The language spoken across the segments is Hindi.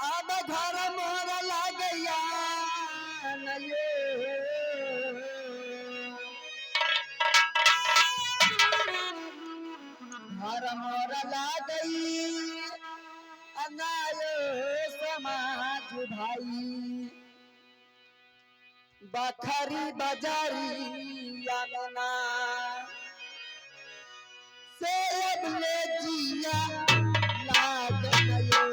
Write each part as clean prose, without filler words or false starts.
अब घर मोर लागया नये घर मोर लागई अनायो समाज भाई बखरी बजारी आमना से अबले जिया लागयो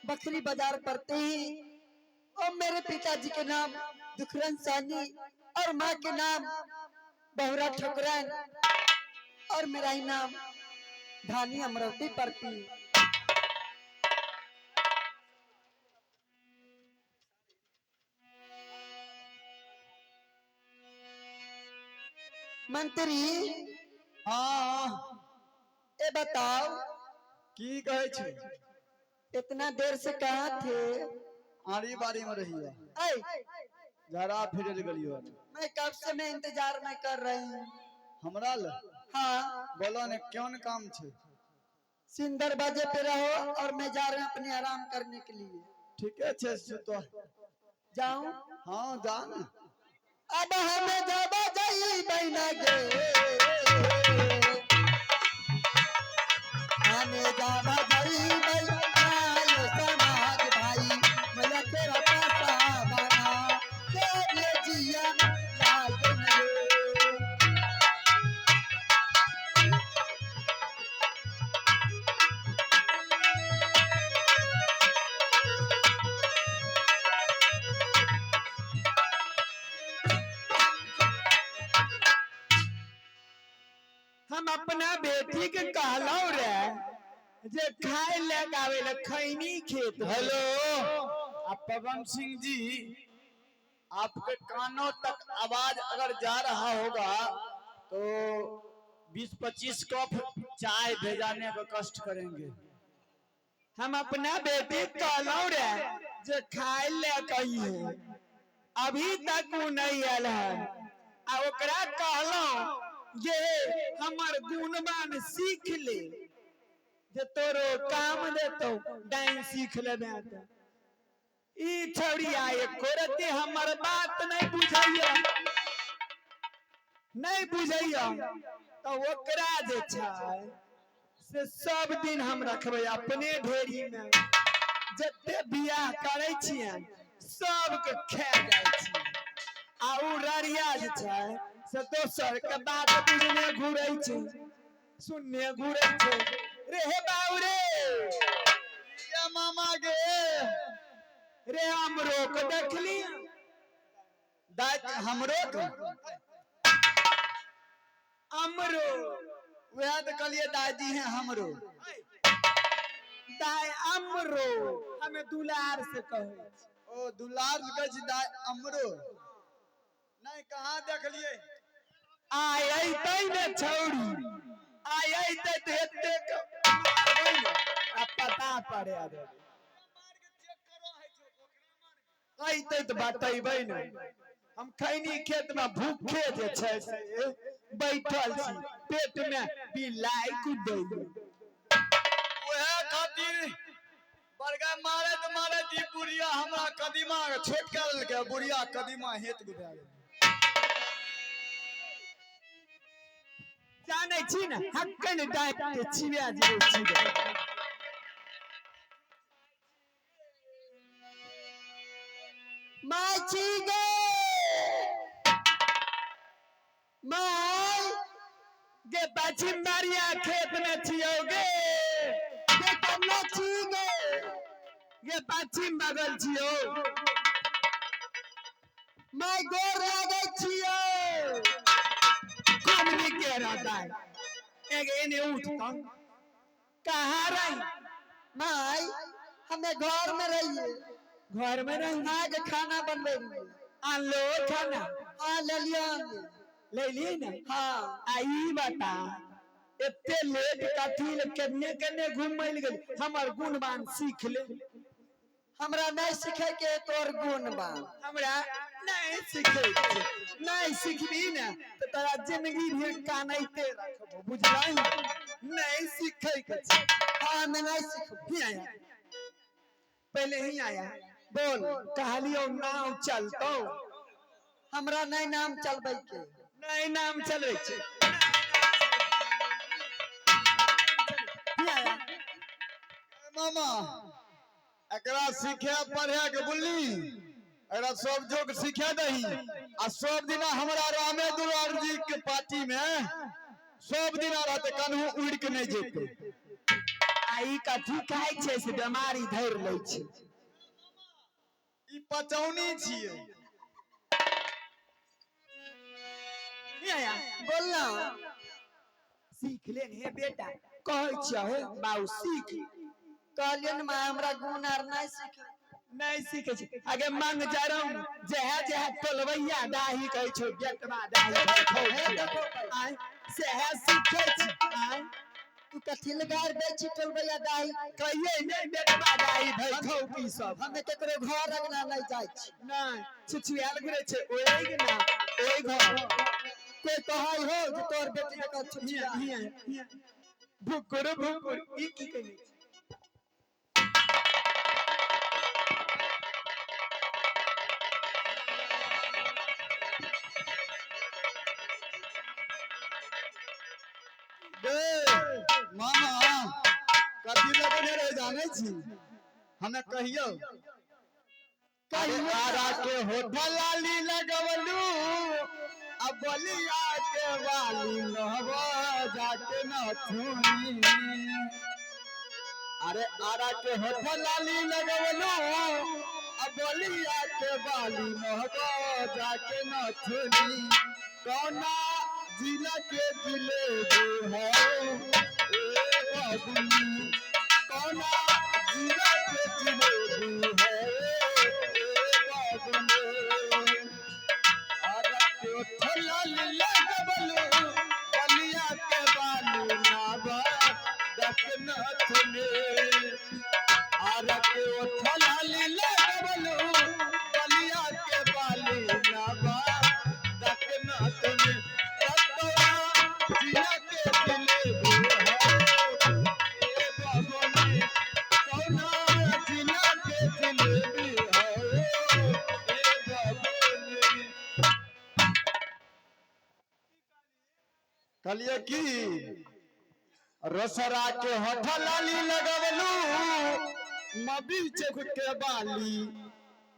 बखरी बाजार पड़ते ही और मेरे पिताजी के नाम दुखरन सानी और माँ के नाम बहुरा ठकुरन और मेरा ही नाम धानी अमरवती पड़ती। मंत्री हाँ ए बताओ की कहे छे? इतना देर से कहाँ थे? आड़ी बाड़ी में रही है, ऐ, जरा फिर गलियो मैं कब से मैं इंतजार में कर रही हूँ। हमरा ल हाँ बोलो ने कौन काम छे? सिंदर बाजे पे रहो और मैं जा रहा हूँ अपने आराम करने के लिए। ठीक है छे तो जाऊं? हाँ जा न। अब हमें जाबा जाई बहना गे, हमें जाबा जाई बहना ये समाज भाई, मैं तेरा पासा बना तेरे जिया लागन रे। हम अपना बेटी के कहलो रे जे खाए ले गावे ले खैनी खेत में। हेलो आप पवन सिंह जी, आपके कानों तक आवाज अगर जा रहा होगा तो 20-25 कप चाय भेजाने का कष्ट करेंगे। हम अपना बेटी कहलो रे जे खाए ले कही है, अभी तक वो नहीं आयल है। आ ओकरा कहलो जे हमर गुणगान सीख ले, जे तोरो काम देतो डांस सीख लेबे त। ई छौड़ी आए कोरते हमर बात नहीं बुझैया, नहीं बुझैया तो ओकरा जे छै से सब दिन हम रखबे अपने ढेरी में। जते बियाह करे छियै सबके खा जाय छी, आ उ ररिया जे छै से दोसर के बात बुझने घुरै छै, सुनने घुरै छै। रे हे बाऊ रे, ये मामा गे रे हमरो को देखली दाद हमरो के हमरो वह तो कहलिए दादी हैं हमरो। दाय हमरो हमें दुलार से कहै छी। ओ दुलार के जी दाय हमरो नहीं कहाँ देख लिए? आय अइतै ने छौड़ी, आय अइतै तो एते आ पता पड़े दे। अइतै तो बतैबै ने। हम खैनी खेत में भूखे जे छै से बैठल छी, पेट में बिलाई कुदै। वह खातिर बड़गा मारे तो मारे दी बुढ़िया हमरा कदीमा छोट कर के बुढ़िया कदीमा हेत गुदा गेल। जानै छी ने हक्कन डांट के छिया जे छिया। माँ छी गे, माँ गे पश्चिम बारिया खेत में छियोगे, गे कन्ना छी गे, ये पश्चिम बगल छियो। मैं गोर लागे छियो। कौन भी कह रहा है एक इन्हें उठता कहाँ रही? माई हमें घर में रहिए, घर में रही आज खाना बनबे रहिए। आन लो खाना हाँ ले लिया, ले लिए ना। हाँ आई बता इतने लेट कथी ले कन्ने कन्ने घूमल गई, हमर गुणवान सीख ले। हमरा नहीं सीखे के तोर गुण बा। हमरा नहीं सीखे, नहीं सीखबी ना तो तेरा जिंदगी भर कानैते रखबो, बुझलाई? नहीं सीखे के छै। हाँ मैं नहीं सीखू। ही आया पहले ही आया बोल कहलियो नाव चलतो, हमरा नहीं नाम चलबे के। नहीं नाम चले छै। ही आया मामा एकरा सीखे पढ़े के बुल्ली, एकरा सब जोग सीखे दही आ सब दिना हमरा रामे दुलार जी के पार्टी में सब दिना रहते कन्हू उड़ के नहीं जेते। आ ई कथी खाइ छै से बीमारी धरि लै छै। ई पचौनी छियै। बोलना सीख लेन हे बेटा, कहै छियै हे बाबू सीख। कहलियन माँ हमरा गुण आर नहीं सीखे। नहीं सीखे छै आगे मंग जरम जहे जहे टोलवैया दाही कहै छै बेटवा दाही खौ आय सेहे सीखे छै। आय तू कथी लगार दे छी टोलबैया दाई। कहिए नहीं बेटवा दाही भई खौ की सब हमें केकरो घर अंगना नहीं जाय छी। नहीं छुछुआल घरे छै ओइ ना ओइ घर कोई कहै हो जे तोर बेटी के छुछिया हिया हिया भुकुर भुकुर ई की कहै छै। मामा कथी लगने रह जाने छी हमें कहियो आरा के होठा लाली लगवलू अब बलिया के वाली नहवा जाके नथुनी। अरे आरा के होठा लाली लगवलू अब बलिया के वाली नहवा जाके नथुनी। कौना जिला के जिलेबी है ए बाबुनी, कौना जिला के जिलेबी है ए बाबुनी। आरा के होठा लाली लगवलू बलिया के वाली नहवा जाके नथुनी। आरा के होठा लाली लगवलू बलिया के वाली नहवा जाके नथुनी। जिला के जिलेबी है ए बाबुनी, कौना जिला के जिलेबी है ए बाबुनी। कहलिए की रसरा के होठा लाली लगवलू मबी चौक के बाली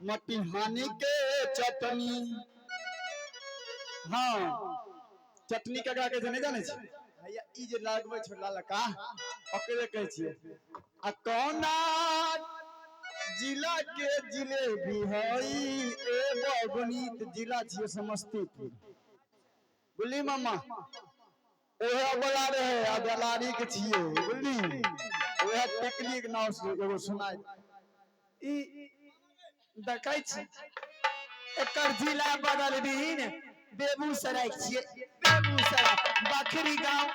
मटिहानी के चटनी। हाँ चटनी ककरा कहै छै नहीं जाने छी भैया ई जे लगबै छै ललका ओकरे कहै छियै। आ कौना जिला के जिलेबी है ए बाबुनी त जिला छियै समस्तीपुर। बुझली मामा ओहे बोला रहे आ बेलारी के छियै बुझली ओहे टिकली के नाम से एगो सुनाई ई देखै छी एकर जिला बदलबीन बेगूसराय छियै। बेगूसराय बखरी गांव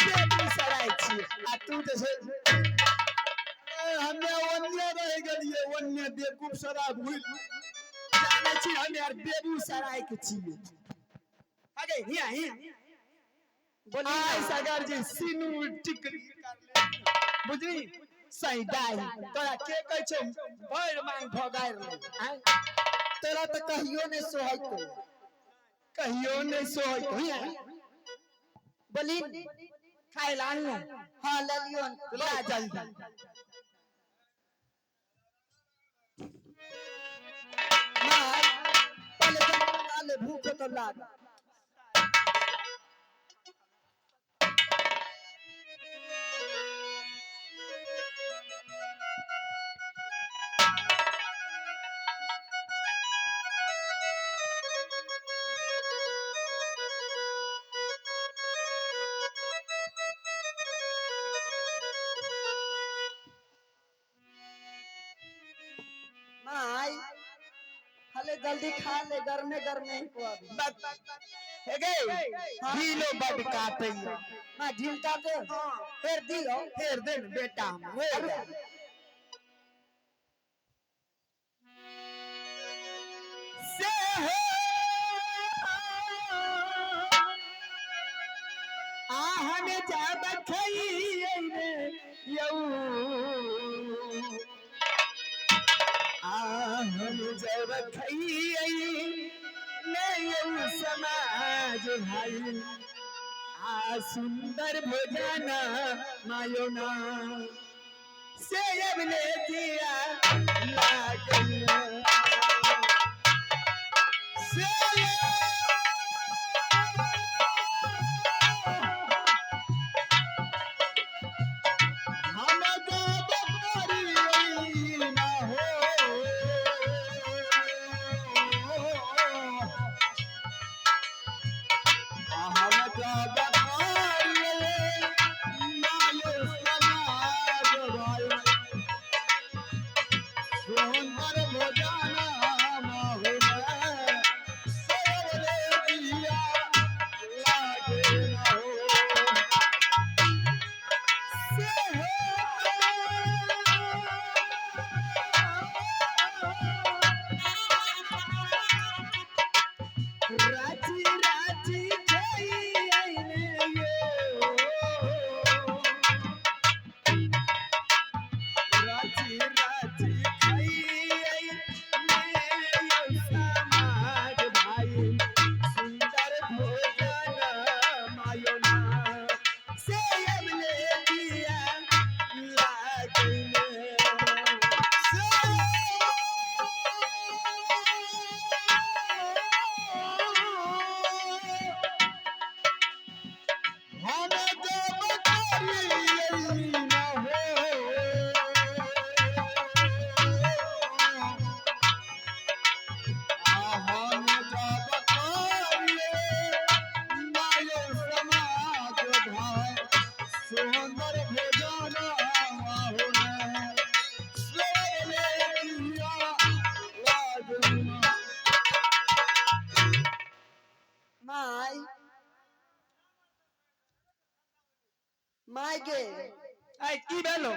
बेगूसराय छियै आ तू जे छै हमे ओन्ने रह गेलिए ओन्ने बेगूसराय भूल जाने छी हमे यार बेगूसराय के छियै। आगे हिया हिया बोली आई सगर जी सिनू टिकली कर ले बुझली सही दाई तोरा के कहै छौ भैर मांग भगार ले। आय तोरा तो कहियो नहीं सोहैतो। कहियो नहीं सोई हिया बोली खाए लान ले हाँ ले लियो ला जल्दी। माँ पहले तो ले भूख तो लाग। हले जल्दी खा ले गरमे गरमे ही को अभी। हे गे ढीलो बड काटैया माँ ढील काटे फिर दियो फेर दे न बेटा फेर दे। से हो आहन जब खइए रे यऊ आहन जब खइए ने यऊ समाज भाई आ सुंदर भोजन मायो ना से अब ले दिया लागल से हम सोनर भोजन माहुन सोवले दिया लागे न हो राजी राजी जई आईने यो राजी राजी खाई मैं यो समाज भाई सुंदर भोजन मायो ना से अबले दिया लागने हम जब करियई न हो हम जब करिए मायो समाज भाई सुंदर भोजन माहुन सोवले दिया लागे न माय माय गे आई की भेलो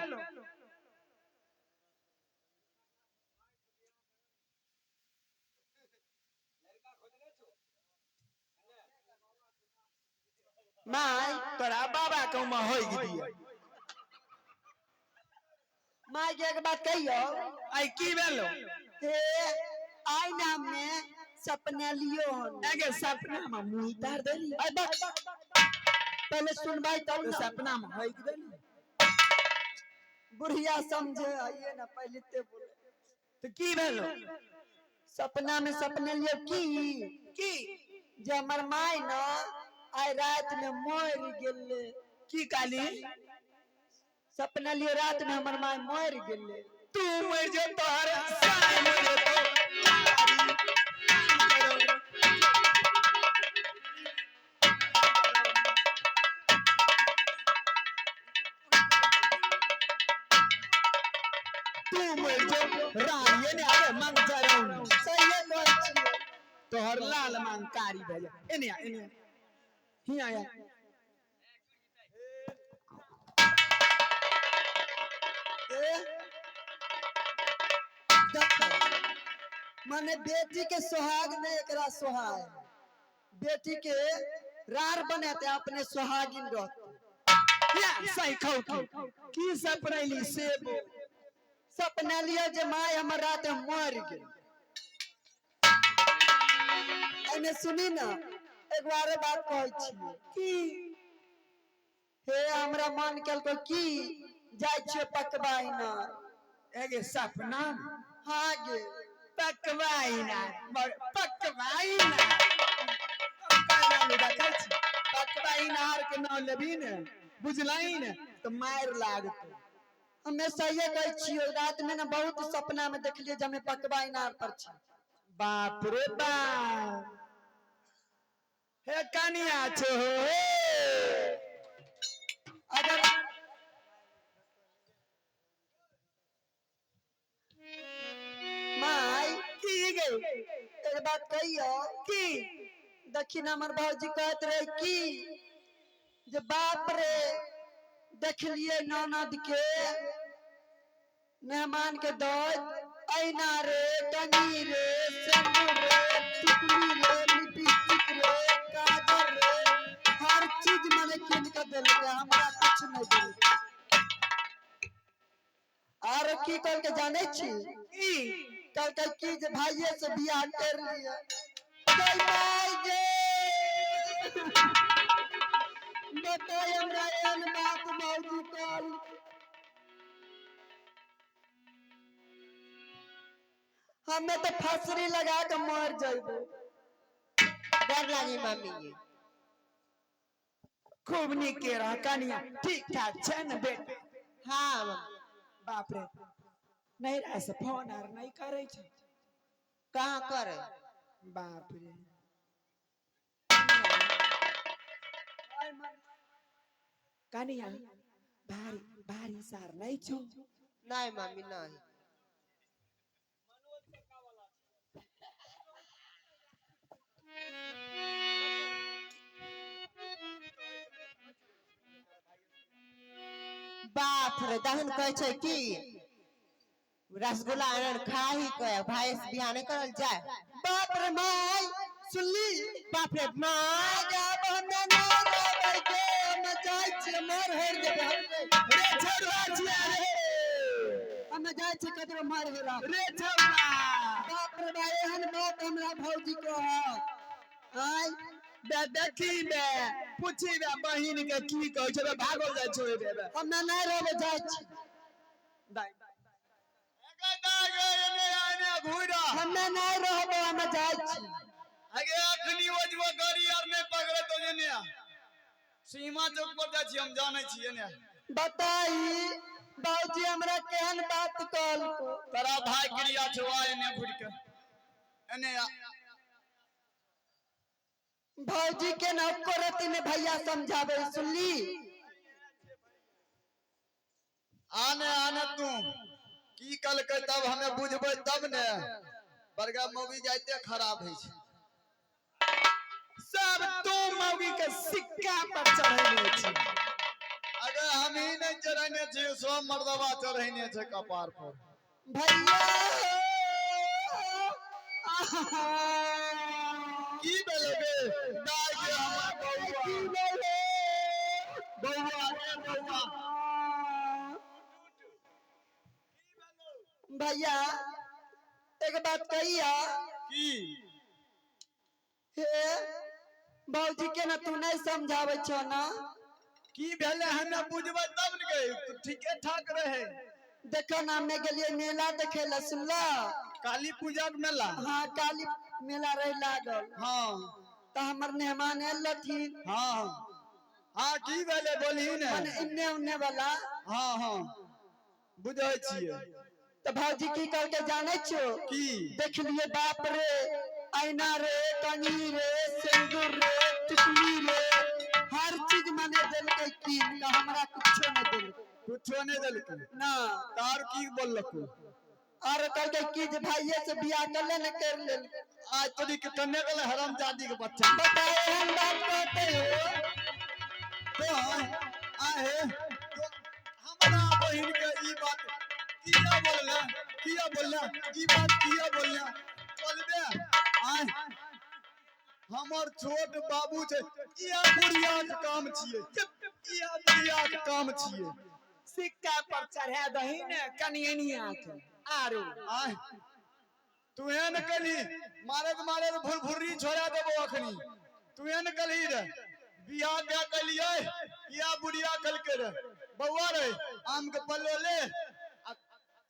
माय तोरा बाबा के उमा होई गिदिया माय गे एक बात कहियो आई की भेलो हे आई नाम में सपना लियो हन एगे सपना में मुंह तार देली अरे बस पहले सुनवाई तब तो ना सपना में होई गिदिली बुढ़िया समझे आइए ना पहले ते बोले तो की भेलो सपना में सपने लियो की जे हमर माय ना आई रात में मर गेले की काली सपना लियो रात में हमर माय मर गेले तू मर जे तोहर साय मरे तो तू मर जे रानिए ने आगे मांग जरौन सही है तोहर लाल मांग कारी भेजा एने ही आया माने बेटी के सुहाग ने एकरा सुहाग बेटी के रार बनाते अपने सुहागिन रहते या सही खाओ की सपनैली सेब सपना लियो जे माय हमर रात में मर गेल एने सुनी ना एक बार बात कहै छी की हे हमरा मन केलको की जाय छियै पकवाई ना एगे सपना हाँ गे पकवाइना पकवाइना काना ले देखै छी पकवाइना आर के नाम लेबी ने बुझलाई ने तो मार लागतो हमें सही कहै छियै रात में ना बहुत सपना में देखलिए जे हमें पकवाई नार पर छी बाप रे बाप हे कनिया छो अगर माय की गई एक बात कहियो की दक्षिण हमर भौजी कहत रहे की जे बाप रे देखलिए ननद के मेहमान के दौड़ ऐना रे टंगी रे सिंदूर रे टिकली रे लिपस्टिक रे काजल रे हर चीज माने किन के देल के हमरा कुछ नहीं देल और की कर के जाने छी की कल के की जे भाइये से बियाह कर लिया जय माय गे बताय हमरा एन बात मौजी कल हमें तो फसरी लगा के मर जाइबो डर लागी मम्मी ये खूब नीक के रह कनिया ठीक ठाक छै ने बेटा हाँ बाप रे नहीं रहा से फोन आर नहीं करे छै कहाँ करे बाप रे कनिया भारी भारी सार नहीं छो नहीं मम्मी नहीं बाप रे दहन कहे छै कि रसगुल्ला आनन खाही कहे भाई से बियाह नहीं करल जाए। बाप रे माय सुनली बाप रे माँ आगा बहना ना रे के हम जाय छी मार हेर देबे रे छोड़वा छिया रे हम जाय छी कतरो मार हेरा रे छोड़वा बाप रे भाई एहन बात हमरा भौजी को है आय बे देखी बे पूछी बे बहिन के की कहै छै बे भागल जाय छै बे हम ना रहबे जाय छी दाई एने आने घुरा हम ना रहबे हम जाय छी आगे अखनी ओजवा गाड़ी आर नहीं पकड़े तो जेने सीमा चौक पर जा छी हम जाने छी एने बताई बाबूजी हमरा केहन बात कहल तोरा भाई गिरिया छवा एने घुर के एने भौजी के न करती ने भैया समझावे सुनली आने आने तू की कल के तब हमें बुझबे तब ने बरगा मूवी जाते खराब है छै सब तो मौगी के सिक्का पर चढ़ैले छी अगर हम ही नहीं चढ़ने छे सो मर्दवा चढ़ने छे कपार पर भैया की बेलबे दाई के हमर बौआ रे बौआ भैया एक बात कहिया की हे भौजी के ना तू नहीं समझावे छो ना की भेले हमें बुझबे तब न गए तू ठीके ठाक रहे देखो ना हमें गेलिए मेला देखे ला सुनला काली पूजा के मेला हाँ काली मेला रह लागल हाँ तो हमर मेहमान आयल लथिन हाँ हाँ की भेले बोलही ने माने इन्ने उन्ने वाला हाँ हाँ बुझै छियै तो भौजी की करके जाने छो की देख लिए बाप रे आईना रे कंगी रे सिंदूर रे टिकली रे हर चीज माने दिल के कीन का हमरा कुछो न दिल कुछो नहीं देलकै ना तार की बोललको और कह के की जे भाईये से बियाह कर ले न कर ले आज तोरी के कन्ने गले हरामजादी के बच्चा बताए हम बात करते हो तो आहे तो हमरा बहिन के ई बात किया बोलला ई बात किया बोलला बोलबे आय हमर छोट बाबू छै इया बुढ़िया के काम छियै इया बुढ़िया के काम छियै सिक्का पर चढ़ा दही ने कनियनिया के आरो आय तू एन कली मारे भुरभुरी छोड़ा देबो अखनी तू एन कली रे बियाह क्या कलिए या बुढ़िया कल के रे बउआ रे आम के पल्लो ले आ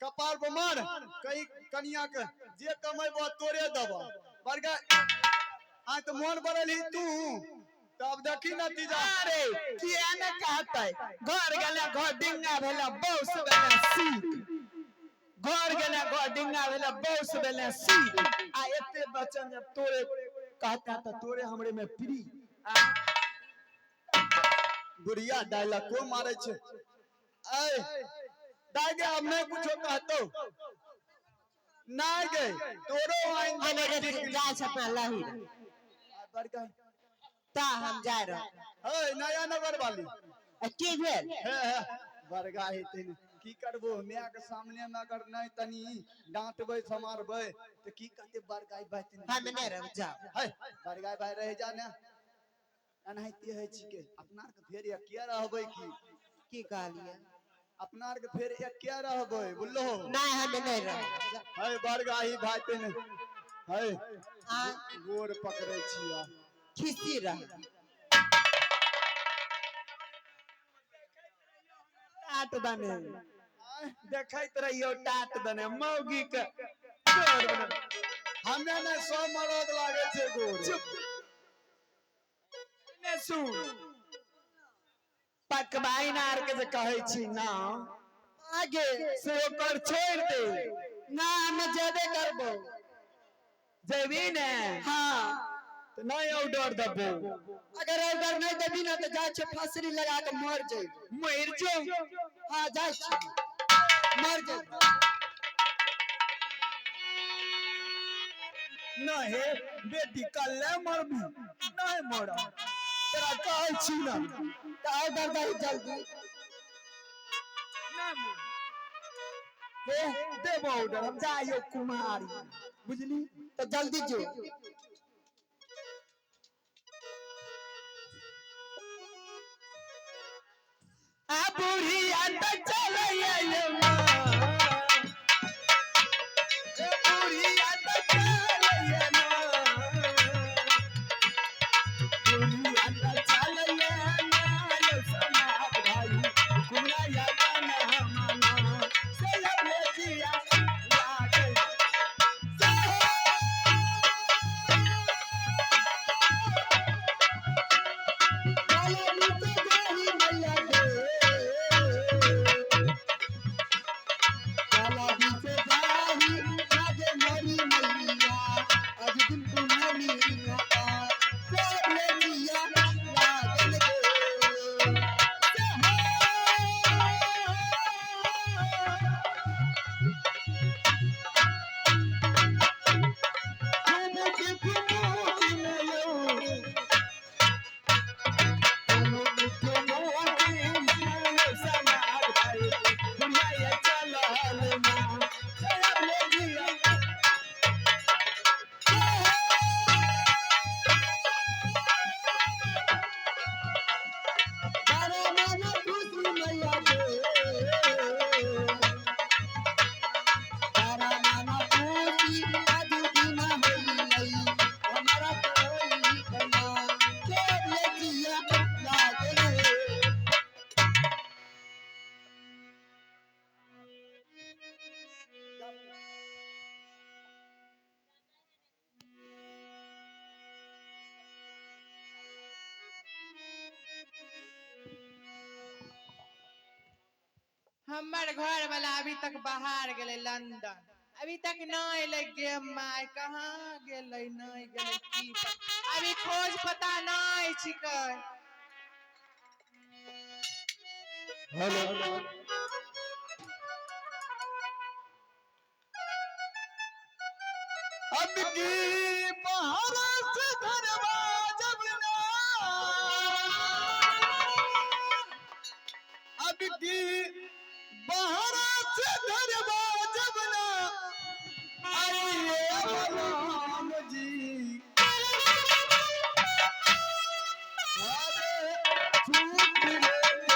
कपार पर मार कई कनिया के जे कमेबो तोरे देबो बरगा आ तो मोन बरली तू तब देखी नतीजा अरे किया न कहते घर गेला घर डिंगा भेला बौस भेला सीख घर गेला घर डिंगा भेला बौस भेला सीख आ एते बचन जब तोरे कहता तो तोरे हमरे में प्री बुढ़िया डायलॉग को मारे छे ऐ दागे अब मैं कुछो कहतो ना गए तोरो आइन हमें के जाय छै अपना लही बरगा ता हम जा रहे हे नया नगर वाली की भेल हे बरगा हेतिन की करबो मिया के सामने में अगर नहीं तनी डांटबे समारबे तो की कहते बरगाई बातिन हम नहीं रह जा हे बरगाई भाई रह जाने अनहैती है छिके अपना के फेर किया रहबे की कहलिए अपना के फेर किया रहबे बुल्लो नहीं हम नहीं रह हे बरगाई भातिन हे आ गोर पकड़े छिया खिसी रह टाट दने देखैत रहियो टाट दने मौगी के गोर बने हमें ने सो मरद लागे छे गोर चुप ने सुन पकवाई नार के जे कहै छी ना आगे से ओकर छोड़ दे ना हम जेबे करबो जेबी ने हाँ तो नहीं ऑर्डर दबो अगर ऑर्डर नहीं देबी ना तो जाय छे फांसरी लगा के मर जाई मर जो हाँ जाय छे मर जाई नहीं बेटी कल्ले मरबी नहीं मरा तेरा कहै छी ना तो ऑर्डर दे जल्दी देबो ऑर्डर हम जाइयो कुमारी बुझली तो जल्दी जो। आ बुढ़िया तो चले ये माँ ए बुढ़िया तो चले ये माँ बुढ़िया तो चले ये माँ ये समाज भाई कुमरा गाना माना से लगे जिया लागे काला नीचे जाही मैया दे, काला नीचे जाही आगे मोरी मैया, आज दिन को मोरी आता, सब ले लिया लागल गे। तारा माना खुशी मैया दे, तारा माना खुशी आज दिन होई, हमारा कोई कना, सब ले लिया लागल गे। हमर घर वाला अभी तक बाहर गेले लंदन, अभी तक नहीं अले गे माय, कहाँ गेले नहीं गेले की पता, अभी खोज पता नहीं छिकै। हेलो अब की बाहर से घरवा जब ना अब की बाहर से घरवा जब ना आइए राम जी अरे छूट लेके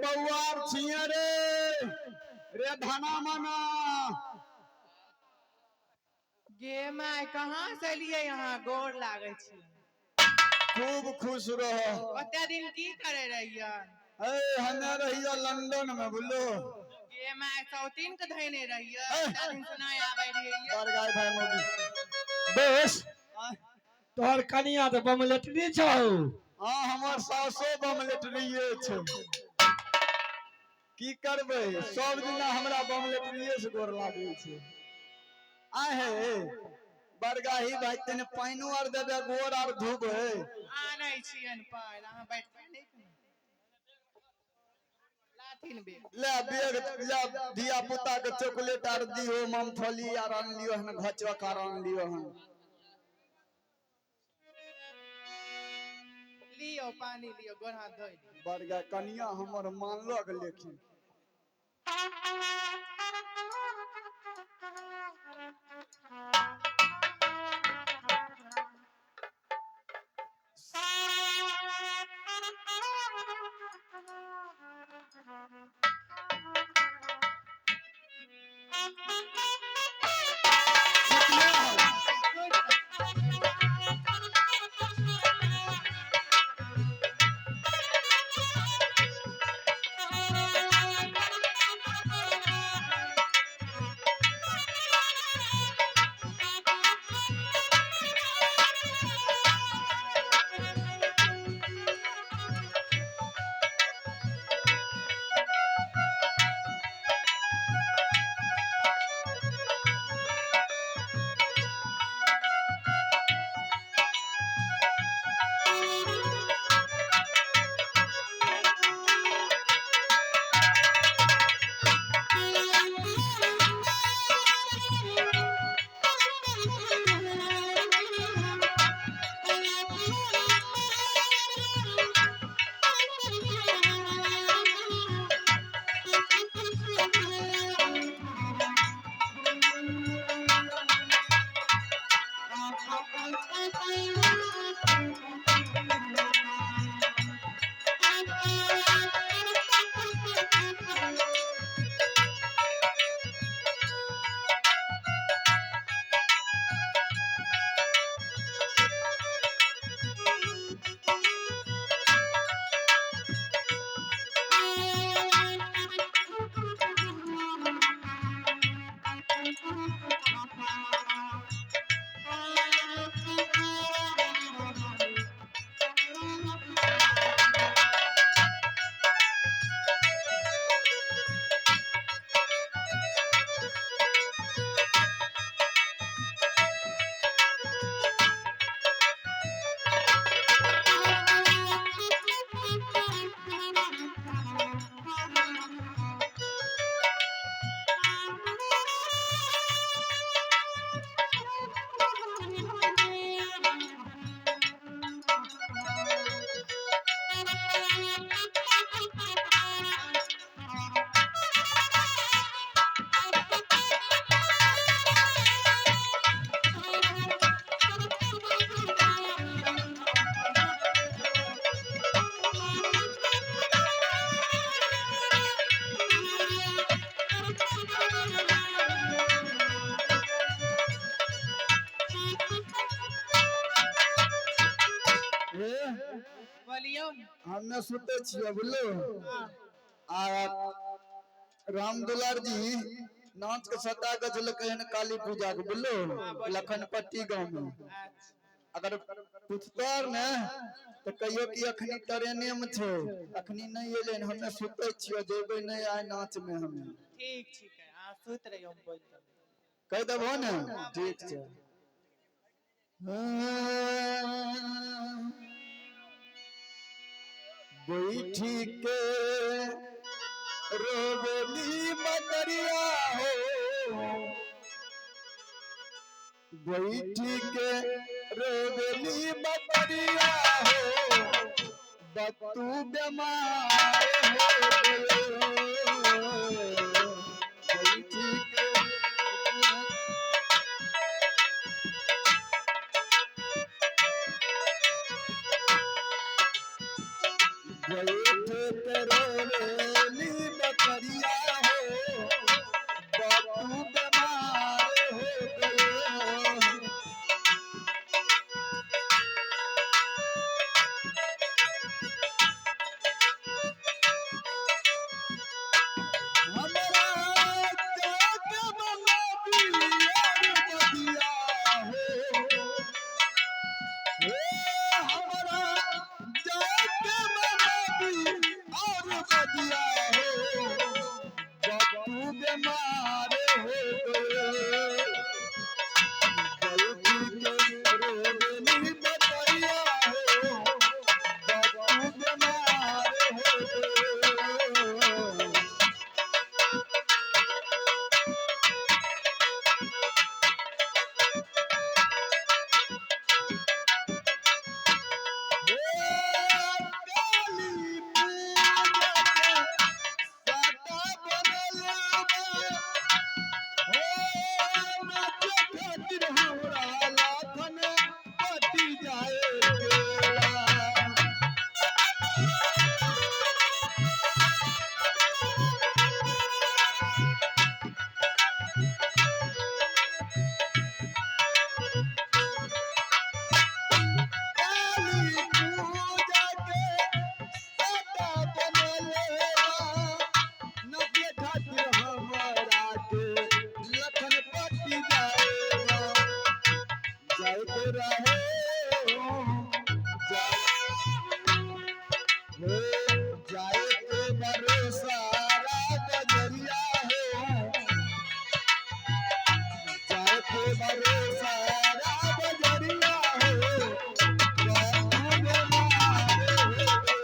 बउआर छिए रे धना मना गे माय कहाँ से लिए यहाँ गोर लागे छी। खूब खुश रहो। कते दिन की करे रहिया। हमे रहिया लंदन में बोलो। गे माय सौतीन के धैने रहिया। कते दिन से नहीं आवे रहिया। कर गाय भाई मोगी बस तोहर कनिया तो बमलेटरी छौ। हां हमर सासो बमलेटरिये छै। की करबे सब दिन हमरा बमलेटरिये से गोर लागे छै। आहे बरगाही भाई तने पाइनो आर देबे गोर आर धोबे। आनै छियन पार अहाँ बैठ पे नहीं लाथिन बे। ले बेग ले धिया पुता के चॉकलेट आर दियो मूंगफली आर आन लियो हन घचवा आर आन लियो हन। लियो पानी लियो गोर हाथ धोइ। बरगा कनिया हमर मानलक लेकिन बोलियो हमें सुते छिए बोलो। आ राम दुलार जी नाच के सटा के चलके हन काली पूजा के बोलो लखनपट्टी गांव में। अगर पूछतार ने तो कहियो कि अखनी ट्रेने में छो अखनी नहीं एले हमें सुते छिए जेबे नहीं आए नाच में हमें। ठीक छिके आ सुत रहियो हम बोल कह देबो ने ठीक छै। बैठी के रोबेली बदरिया हो बैठी के रोबेली बदरिया हो बतू बीमार हो बैठी के बैठ करोली बकरिया हो बापू बीमार हो गए। हमरा जाग मनबी और बदिया हो हे हमरा जाग मनबी और बदिया हो बापू बीमार हो गए। गलती के रोगनी बकरिया हो बापू बीमार हो गए। जाए के भरोसा बजरिया हो जाए के भरोसा बजरिया हो बापू बीमार हो गए।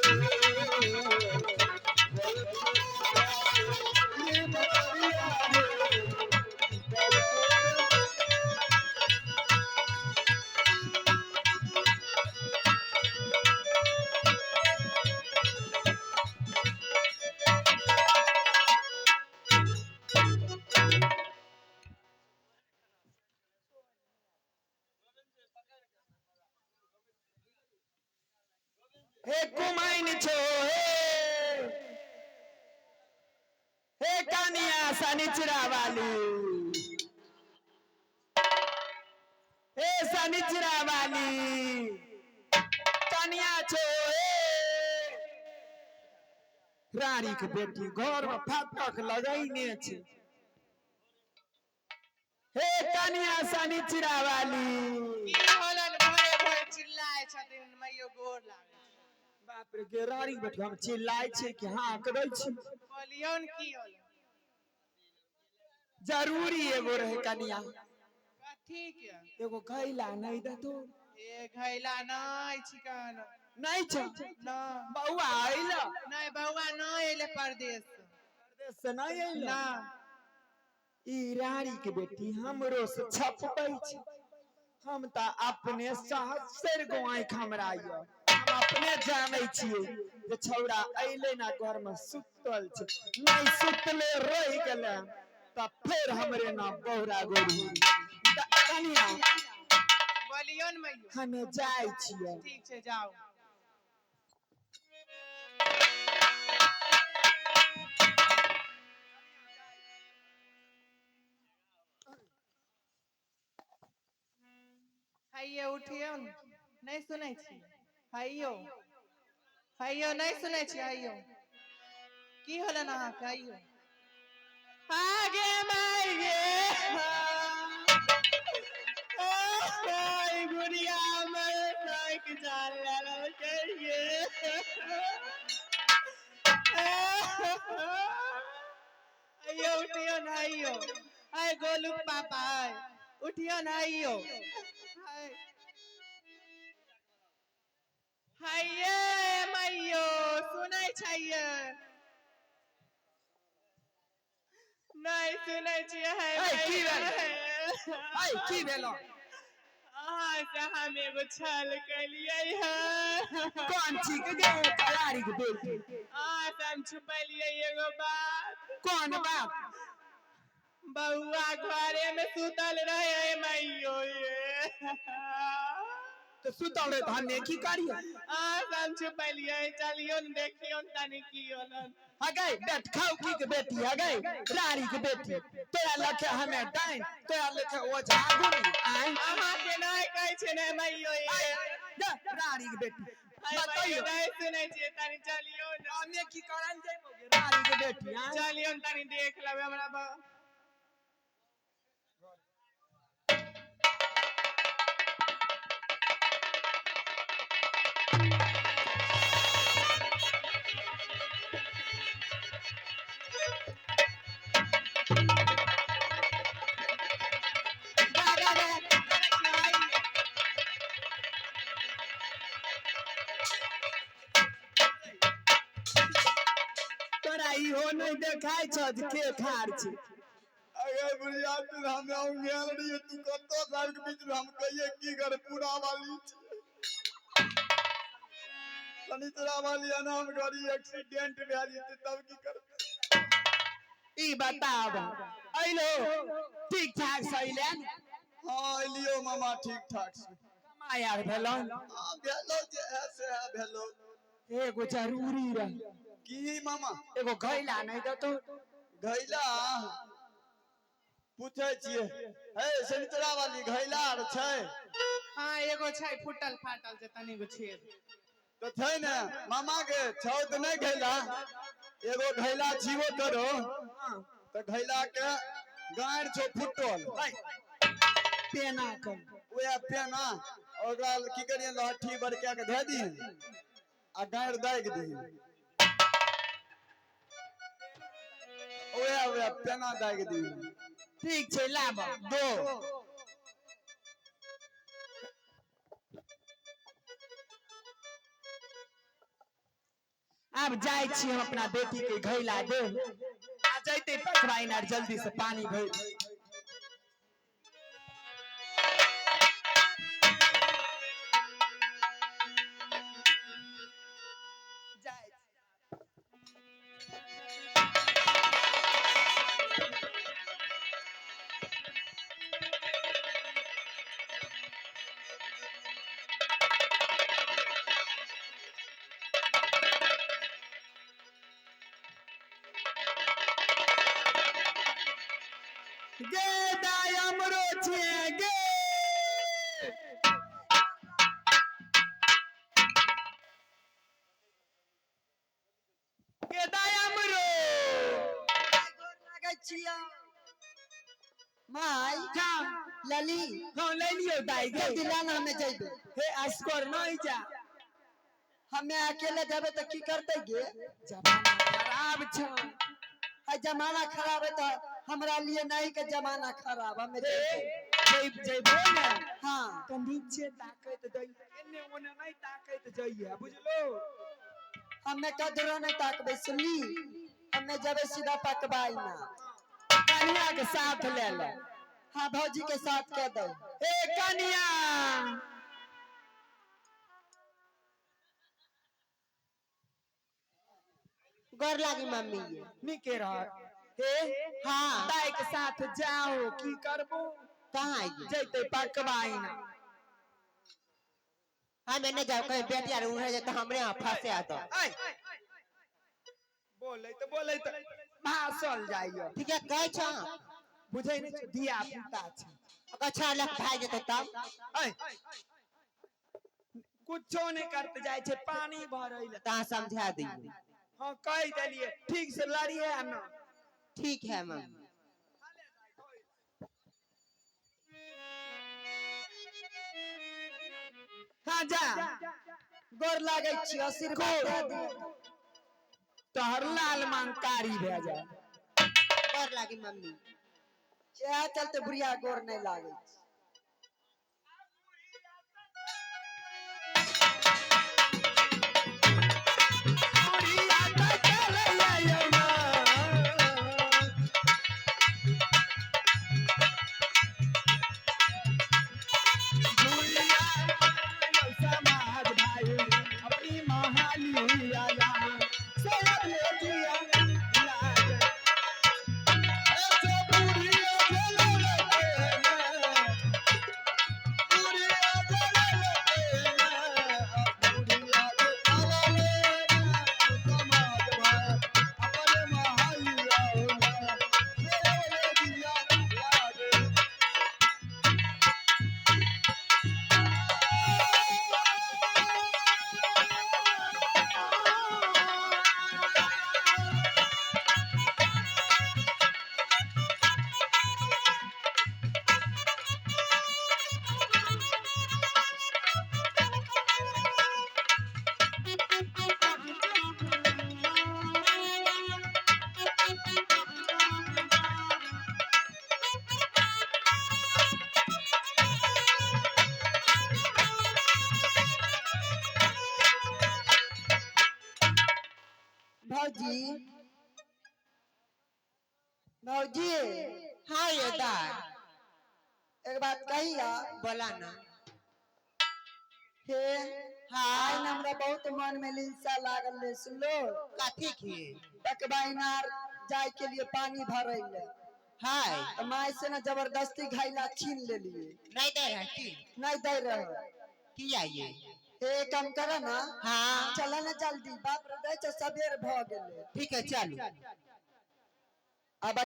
ये बकरिया हो हे कुमाइन छो हे कानिया सनिचरा वाली हे सनिचरा वाली कानिया छो रानी के बेटी घर में फाटक लगैने छे। हे कानिया सनिचरा वाली की होलन भरे भरे चिल्लाए छथिन मैयो गोर लागे बाप रे के रानी के बेटी हम चिल्लाय छे कि हाँ करै छी। बोलियौन की होलन जरूरी एगो रहे कनिया कथी के एगो खैला नहीं दे तो ए घैला नहीं छिकन नहीं छ ना बउआ आइला नहीं बउआ नहीं एले परदेश से। परदेश से नहीं आइला ना ई रानी के बेटी हमरो से छपबै छी। हम त अपने सहसर गोआई खमराइया हम अपने जानै छियै जे छौड़ा अइले ना घर में सुतल छै नहीं सुतले रहि गेले त फिर हमरे ना बहुरा गोरी कनिया बोलियौन मैयो हमें जाय छियै। ठीक छै जाओ हैये उठियौ नहीं सुनै छी हैयो हैयो नहीं सुनै छी हैयो की होलन अहाँके हैयो आगे माइये ओए गुड़िया हमर नाक जान लेलो चाहिए हैयो उठियौ ना हैयो आय गोलू पापा आय उठियौ ना हैयो हैये मैयो सुनै छैये नहीं सुनै छियै है की भेल की भेलो अहाँ से हम एगो छल कलियै है कौन चीज के कलारी के बेटी अहाँ से हम छुपलियै एगो बात कौन बात बउआ घरे में सुतल रहे मैयो ये तो सुतल रे धाने की करिए हम छुपलिए चलियो न देखियो न तनी की होलन हगे बेट खाऊ की के बेटी हगे रारी के बेटी तोरा लखे हमें डाइन तोरा लखे ओ जागुनी आय अहाँ के नहीं कहै छै ने मैयो रारी के बेटी बताइयो नहीं सुनै छियै तनी चलियो न हमें की करन जइबोगे रारी के बेटी आय चलियो न तनी देख लेबै हमरा बा तोरा इहो नहीं देखाय छ जे के खार छै अगर बुढ़िया तू हम गेल रही तू कतो साल के बीच में हम कहिए की कर पूरा वाली शनिचरा वाली अनाम गाड़ी एक्सीडेंट भए जेते तब की कर ई बताब अइलो ठीक ठाक सहीले हां एलियो मामा ठीक ठाक से कमाया भेलन हां भेलो जे ऐसे है भेलो एगो जरूरी रह की मामा एगो घैला नहीं दतो घैला पूछे छिए हे शनिचरा वाली घैला आर छै हां एगो छै फुटल फाटल जे तनी गो छेद तो छै ने मामा के छौ त नहीं घैला एगो घैला छीबो करो तो घैला के गाड़ छो फुटल पेना कर ओए पेना ओकरा की करिए लाठी बड़का के दे दी आ गाड़ दाग दी ओए पेना दाग दी ठीक छै लाब दो अब जाय छी हम अपना बेटी के घैला दे आ जैते पकवाइन आर जल्दी से पानी भर गे दाय हमरो छे गे गे दाय हमरो लागे छिया माई लली हम ले लियो दाई गे दिलाना में जइबे हे अस्कोर नहीं जा हमें अकेले जाबे तो की करते गे जमाना खराब छ है जमाना खराब है तो हमरा लिए नहीं के जमाना खराब हमें जइबो ने हां तो नीचे ताकत जइए एने ओने नहीं ताकत जइए बुझलो हमें कदरो नहीं ताकबे सुनली हमें जाबे सीधा पकबाई ना कन्या के साथ ले ले हां भौजी के साथ कह दो ए कन्या गोर लागी मम्मी ये निके रह हे हाँ दाई के साथ जाओ की करबो कहाँ आइए जैते पकवाइन हमें नहीं जाओ कहीं बेटी यार उड़ जाए तो हमरे यहाँ फंसे आता बोले तो भासल जाइयो ठीक है कहे छा बुझै नहीं दिया पुता छ अगर 6 लाख भाई जेते तब कुछो नहीं करते जाय छे पानी भरई ले ता समझा दी हां कह देलिए ठीक से लड़िए हम ना ठीक है मम्मी हां जा गोर लागे छी आशीर्वाद दे दी तोहर लाल मांग कारी भे जाए गोर लागी मम्मी क्या चलते बुढ़िया गोर नहीं लागे छी। भौजी भौजी हाँ ये दार एक बात कहिया बोला ना हे हाँ आई न हमरा बहुत मन में लिलसा लागल ले सुनो काथी की तकबाइनार जाए के लिए पानी भरे ले हाय तो माँ से ना जबरदस्ती घाइला छीन ले लिए नहीं दे रहा की नहीं दे रहे की आइए हे काम करा ना हाँ चला ना जल्दी बाप रे दे सवेर भ गेले ठीक है चलो अब